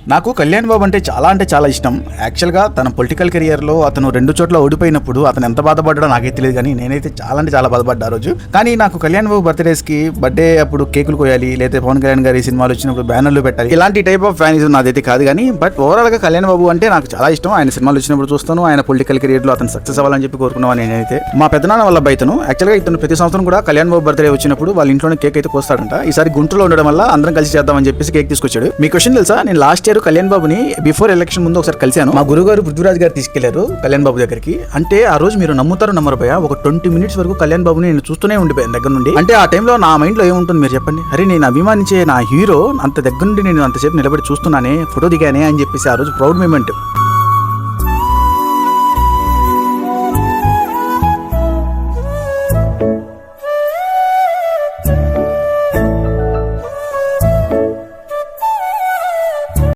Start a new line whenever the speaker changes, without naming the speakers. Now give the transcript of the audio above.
నాకు కళ్యాణ్ బాబు అంటే చాలా ఇష్టం. యాక్చువల్గా తన పొలిటికల్ కెరియర్లో అతను 2 చోట్ల ఓడిపోయినప్పుడు అతను ఎంత బాధపడ్డాడో నాకైతే తెలియదు, కానీ నేనైతే చాలా బాధపడ్డా ఆ రోజు. కానీ నాకు కళ్యాణ్ బాబు బర్త్డే అప్పుడు కేకులు కోయాలి, లేదా పవన్ కళ్యాణ్ గారి సినిమాలు వచ్చినప్పుడు బ్యానర్లు పెట్టాలి, ఇలాంటి టైప్ ఆఫ్ ఫ్యానిజం నాదైతే కాదు. కానీ బట్ ఓవరాల్గా కళ్యాణ్ బాబు అంటే నాకు చాలా ఇష్టం. ఆయన సినిమాలు వచ్చినప్పుడు చూస్తాను, ఆయన పొలిటికల్ కెరియర్లో అతను సక్సెస్ అవ్వాలని చెప్పి కోరుకున్నాను. నేనైతే మా పెద్దనాన్న వల్ల బయటను యాక్చువల్గా ఇతను ప్రతి సంవత్సరం కూడా కళ్యాణ్ బాబు బర్త్డే వచ్చినప్పుడు వాళ్ళ ఇంట్లోనే కేక్ అయితే కోస్తాడంట. ఈసారి గుంటూరులో ఉండడం వల్ల అందరం కలిసి చేద్దామని చెప్పేసి కేక్ తీసుకొచ్చాడు. మీ క్వశ్చన్ తెలుసా, నేను లాస్ట్ ఇయర్ కళ్యాణ్ బాబుని బిఫోర్ ఎలక్షన్ ముందు ఒకసారి కలిశాను. మా గురుగారు పృథ్వీరాజ్ గారు తీసుకెళ్లారు కళ్యాణ్ బాబు దగ్గరికి. అంటే ఆ రోజు మీరు నమ్ముతారో నమ్మరు భయ్యా, ఒక 20 minutes వరకు కళ్యాణ్ బాబుని నేను చూస్తూనే ఉండిపోయాను దగ్గర నుండి. అంటే ఆ టైంలో నా మైండ్ లో ఏముంటుంది మీరు చెప్పండి, అరే నేను అభిమానించే నా హీరో అంత దగ్గర నుండి నేను అంతసేపు నిలబడి చూస్తున్నానే, ఫోటో దిగానే అని చెప్పేసి ఆ రోజు ప్రౌడ్ మూమెంట్.